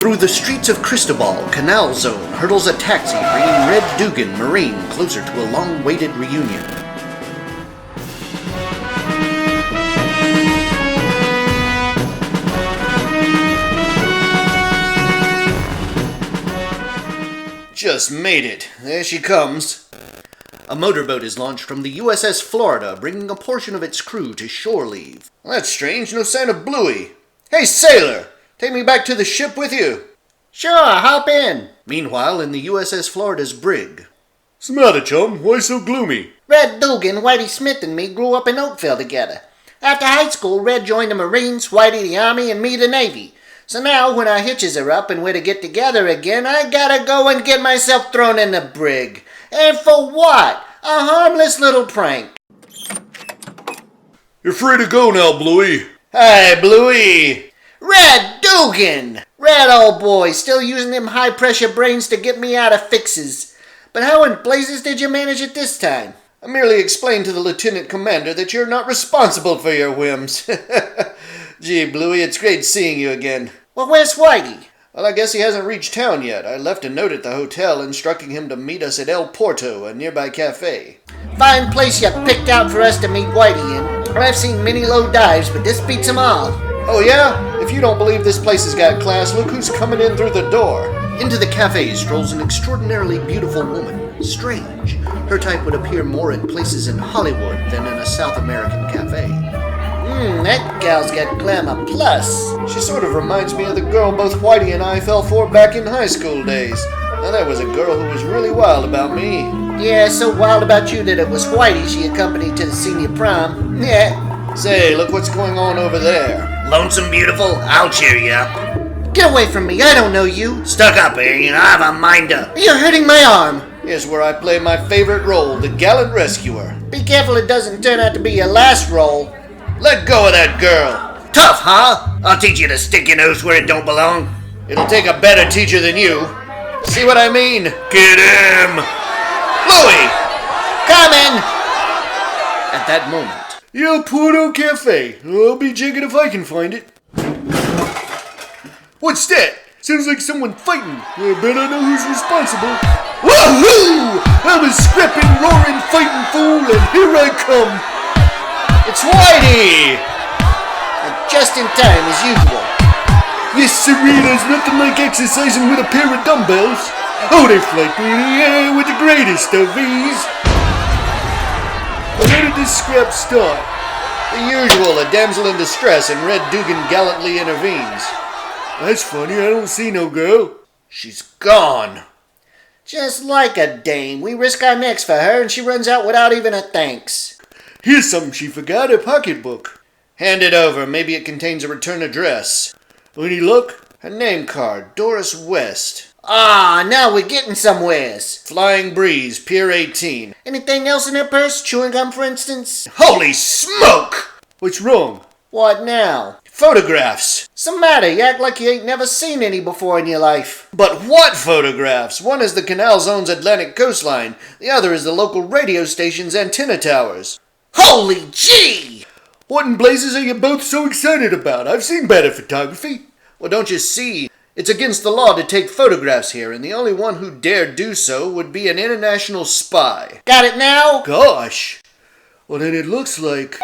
Through the streets of Cristobal, Canal Zone hurtles a taxi bringing Red Dugan, Marine, closer to a long-awaited reunion. Just made it. There she comes. A motorboat is launched from the USS Florida, bringing a portion of its crew to shore leave. That's strange, no sign of Bluey. Hey, sailor! Take me back to the ship with you. Sure, hop in. Meanwhile, in the USS Florida's brig. What's the matter, chum? Why so gloomy? Red Dugan, Whitey Smith, and me grew up in Oakville together. After high school, Red joined the Marines, Whitey the Army, and me the Navy. So now, when our hitches are up and we're to get together again, I gotta go and get myself thrown in the brig. And for what? A harmless little prank. You're free to go now, Bluey. Hi, Bluey. Red Dugan! Red, old boy, still using them high-pressure brains to get me out of fixes. But how in blazes did you manage it this time? I merely explained to the Lieutenant Commander that you're not responsible for your whims. Gee, Bluey, it's great seeing you again. Well, where's Whitey? Well, I guess he hasn't reached town yet. I left a note at the hotel instructing him to meet us at El Porto, a nearby cafe. Fine place you picked out for us to meet Whitey in. I've seen many low dives, but this beats them all. Oh yeah? If you don't believe this place has got class, look who's coming in through the door. Into the cafe strolls an extraordinarily beautiful woman. Strange. Her type would appear more at places in Hollywood than in a South American cafe. That gal's got glamour plus. She sort of reminds me of the girl both Whitey and I fell for back in high school days. Now that was a girl who was really wild about me. Yeah, so wild about you that it was Whitey she accompanied to the senior prom. Yeah. Say, look what's going on over there. Lonesome beautiful, I'll cheer you up. Get away from me, I don't know you. Stuck up, eh? I have a minder. You're hurting my arm. Here's where I play my favorite role, the gallant rescuer. Be careful it doesn't turn out to be your last role. Let go of that girl. Tough, huh? I'll teach you to stick your nose where it don't belong. It'll take a better teacher than you. See what I mean? Get him! Bluey! Coming! At that moment. El Porto Cafe. I'll be jigging if I can find it. What's that? Sounds like someone fighting. I bet I know who's responsible. Woohoo! I'm a scrapping, roaring, fighting fool, and here I come. It's Whitey! And just in time, as usual. Yes, sirree, there's nothing like exercising with a pair of dumbbells. Oh, they fly through the air with the greatest of ease. How did this scrap start? The usual, a damsel in distress, and Red Dugan gallantly intervenes. That's funny, I don't see no girl. She's gone. Just like a dame. We risk our necks for her, and she runs out without even a thanks. Here's something she forgot, her pocketbook. Hand it over, maybe it contains a return address. Any luck? Her name card, Doris West. Ah, now we're getting somewheres. Flying Breeze, Pier 18. Anything else in her purse? Chewing gum, for instance? Holy smoke! What's wrong? What now? Photographs. What's the matter? You act like you ain't never seen any before in your life. But what photographs? One is the Canal Zone's Atlantic coastline. The other is the local radio station's antenna towers. Holy gee! What in blazes are you both so excited about? I've seen better photography. Well, don't you see? It's against the law to take photographs here, and the only one who dared do so would be an international spy. Got it now? Gosh. Well, then it looks like...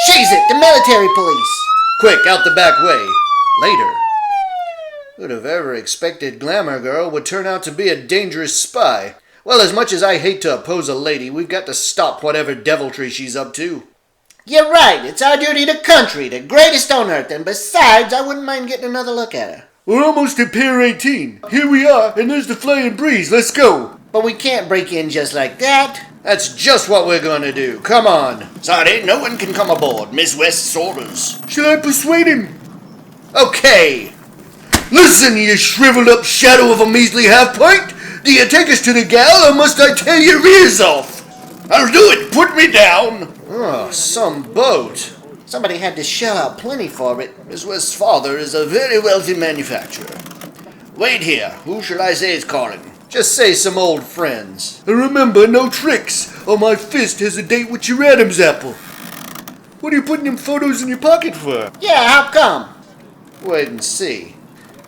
She's it, the military police. Quick, out the back way. Later. Who'd have ever expected Glamour Girl would turn out to be a dangerous spy? Well, as much as I hate to oppose a lady, we've got to stop whatever deviltry she's up to. You're right, it's our duty to country, the greatest on earth, and besides, I wouldn't mind getting another look at her. We're almost at Pier 18. Here we are, and there's the Flying Breeze. Let's go. But we can't break in just like that. That's just what we're going to do. Come on. Sorry, no one can come aboard. Miss West's orders. Shall I persuade him? Okay. Listen, you shriveled up shadow of a measly half-pint. Do you take us to the gal, or must I tear your ears off? I'll do it. Put me down. Oh, some boat. Somebody had to shell out plenty for it. Miss West's father is a very wealthy manufacturer. Wait here. Who shall I say is calling? Just say some old friends. And remember, no tricks, or my fist has a date with your Adam's apple. What are you putting them photos in your pocket for? Yeah, how come? Wait and see.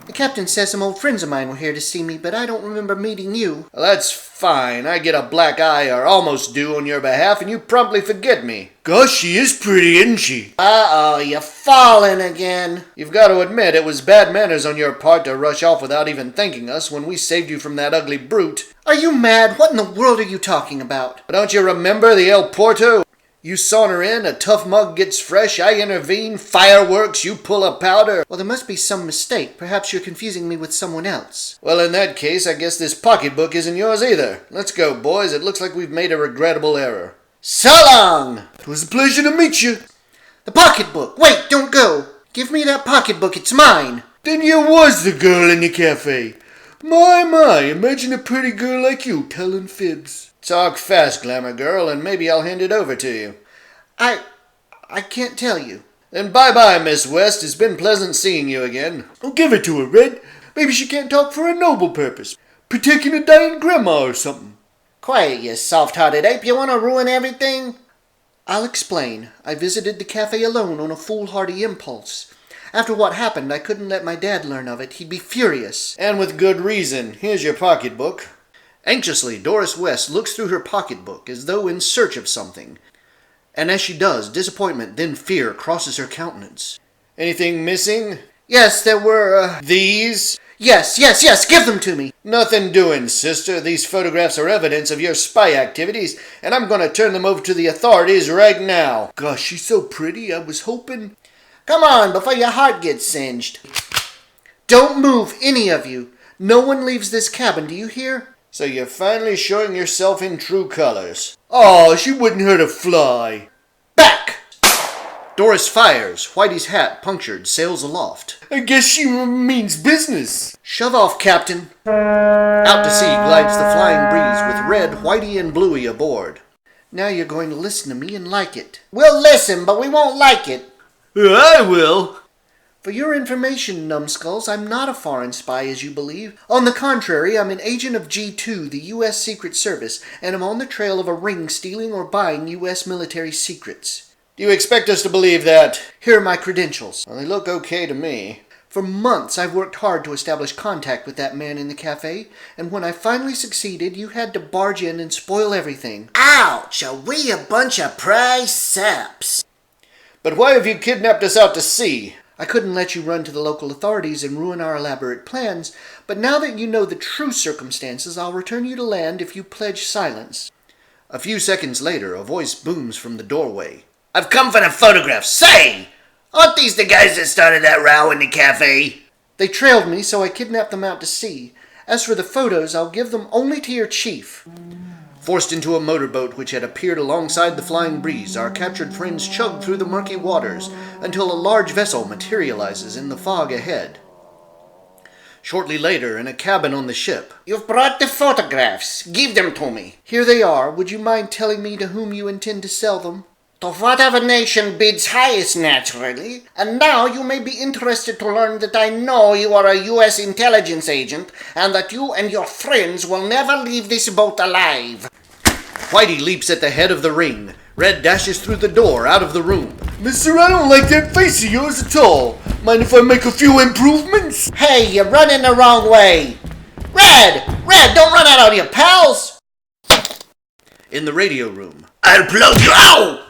The captain says some old friends of mine were here to see me, but I don't remember meeting you. Well, that's fine. I get a black eye or almost do on your behalf, and you promptly forget me. Gosh, she is pretty, isn't she? Uh-oh, you're falling again. You've got to admit it was bad manners on your part to rush off without even thanking us when we saved you from that ugly brute. Are you mad? What in the world are you talking about? But don't you remember the El Porto? You saunter in, a tough mug gets fresh, I intervene, fireworks, you pull a powder. Well, there must be some mistake. Perhaps you're confusing me with someone else. Well, in that case, I guess this pocketbook isn't yours either. Let's go, boys. It looks like we've made a regrettable error. So long! 'Twas a pleasure to meet you. The pocketbook! Wait, don't go! Give me that pocketbook, it's mine! Then you was the girl in the cafe. My, imagine a pretty girl like you telling fibs. Talk fast, Glamour Girl, and maybe I'll hand it over to you. I can't tell you. Then bye-bye, Miss West. It's been pleasant seeing you again. Don't give it to her, Red. Maybe she can't talk for a noble purpose. Protecting a dying grandma or something. Quiet, you soft-hearted ape. You want to ruin everything? I'll explain. I visited the cafe alone on a foolhardy impulse. After what happened, I couldn't let my dad learn of it. He'd be furious. And with good reason. Here's your pocketbook. Anxiously, Doris West looks through her pocketbook as though in search of something. And as she does, disappointment, then fear crosses her countenance. Anything missing? Yes, there were, These? Yes, give them to me. Nothing doing, sister. These photographs are evidence of your spy activities, and I'm going to turn them over to the authorities right now. Gosh, she's so pretty. I was hoping... Come on, before your heart gets singed. Don't move, any of you. No one leaves this cabin, do you hear? So you're finally showing yourself in true colors. Oh, she wouldn't hurt a fly. Back! Doris fires. Whitey's hat, punctured, sails aloft. I guess she means business. Shove off, Captain. Out to sea glides the flying breeze with Red, Whitey, and Bluey aboard. Now you're going to listen to me and like it. We'll listen, but we won't like it. I will. For your information, numbskulls, I'm not a foreign spy as you believe. On the contrary, I'm an agent of G2, the U.S. Secret Service, and I'm on the trail of a ring stealing or buying U.S. military secrets. Do you expect us to believe that? Here are my credentials. Well, they look okay to me. For months, I've worked hard to establish contact with that man in the cafe, and when I finally succeeded, you had to barge in and spoil everything. Ouch! Are we a bunch of prize saps? But why have you kidnapped us out to sea? I couldn't let you run to the local authorities and ruin our elaborate plans, but now that you know the true circumstances, I'll return you to land if you pledge silence. A few seconds later, a voice booms from the doorway. I've come for the photographs. Say! Aren't these the guys that started that row in the cafe? They trailed me, so I kidnapped them out to sea. As for the photos, I'll give them only to your chief. Forced into a motorboat which had appeared alongside the flying breeze, our captured friends chug through the murky waters until a large vessel materializes in the fog ahead. Shortly later, in a cabin on the ship. You've brought the photographs. Give them to me. Here they are. Would you mind telling me to whom you intend to sell them? To whatever nation bids highest, naturally. And now you may be interested to learn that I know you are a U.S. intelligence agent, and that you and your friends will never leave this boat alive. Whitey leaps at the head of the ring. Red dashes through the door, out of the room. Mister, I don't like that face of yours at all. Mind if I make a few improvements? Hey, you're running the wrong way. Red, don't run out on your pals. In the radio room, I'll blow you out.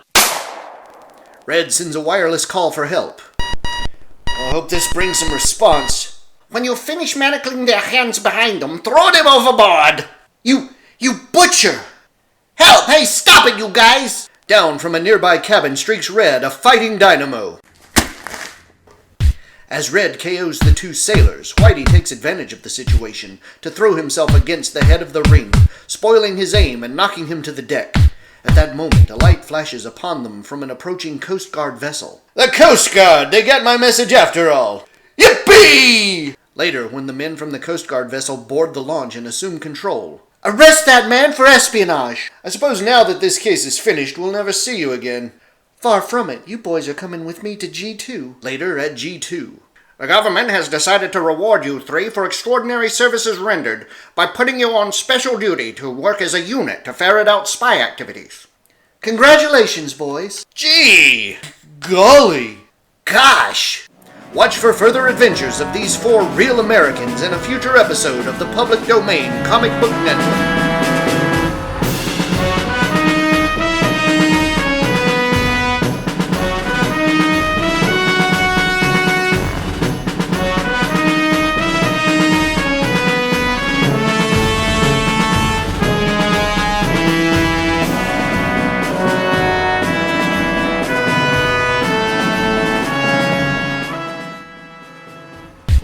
Red sends a wireless call for help. I hope this brings some response. When you finish manacling their hands behind them, throw them overboard. You butcher! Help! Hey, stop it, you guys! Down from a nearby cabin streaks Red, a fighting dynamo. As Red KOs the two sailors, Whitey takes advantage of the situation to throw himself against the head of the ring, spoiling his aim and knocking him to the deck. At that moment, a light flashes upon them from an approaching Coast Guard vessel. The Coast Guard! They got my message after all! Yippee! Later, when the men from the Coast Guard vessel board the launch and assume control. Arrest that man for espionage! I suppose now that this case is finished, we'll never see you again. Far from it. You boys are coming with me to G2. Later at G2. The government has decided to reward you three for extraordinary services rendered by putting you on special duty to work as a unit to ferret out spy activities. Congratulations, boys. Gee! Golly! Gosh! Watch for further adventures of these four real Americans in a future episode of the Public Domain Comic Book Network.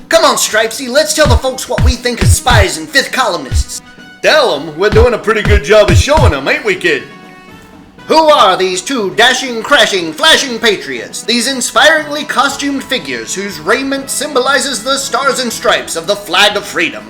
Come on, Stripesy, let's tell the folks what we think of spies and fifth columnists. Tell 'em we're doing a pretty good job of showing them, ain't we, kid? Who are these two dashing, crashing, flashing patriots? These inspiringly costumed figures whose raiment symbolizes the stars and stripes of the flag of freedom.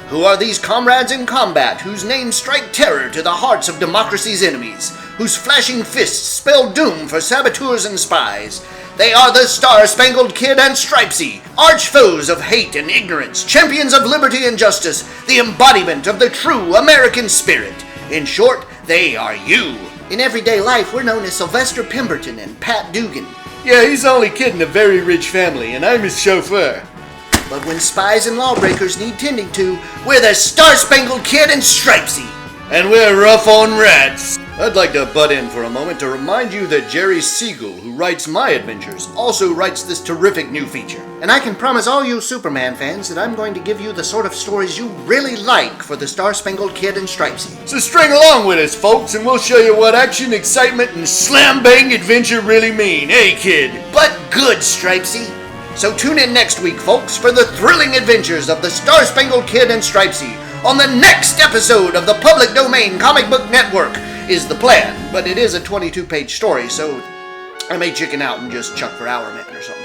Who are these comrades in combat whose names strike terror to the hearts of democracy's enemies, whose flashing fists spell doom for saboteurs and spies? They are the Star-Spangled Kid and Stripesy, arch foes of hate and ignorance, champions of liberty and justice, the embodiment of the true American spirit. In short, they are you. In everyday life, we're known as Sylvester Pemberton and Pat Dugan. Yeah, he's the only kid in a very rich family, and I'm his chauffeur. But when spies and lawbreakers need tending to, we're the Star-Spangled Kid and Stripesy. And we're rough on rats. I'd like to butt in for a moment to remind you that Jerry Siegel, who writes my adventures, also writes this terrific new feature. And I can promise all you Superman fans that I'm going to give you the sort of stories you really like for the Star-Spangled Kid and Stripesy. So string along with us, folks, and we'll show you what action, excitement, and slam-bang adventure really mean. Hey, kid. But good, Stripesy. So tune in next week, folks, for the thrilling adventures of the Star-Spangled Kid and Stripesy on the next episode of the Public Domain Comic Book Network, is the plan. But it is a 22-page story, so I may chicken out and just chuck for Hourman or something.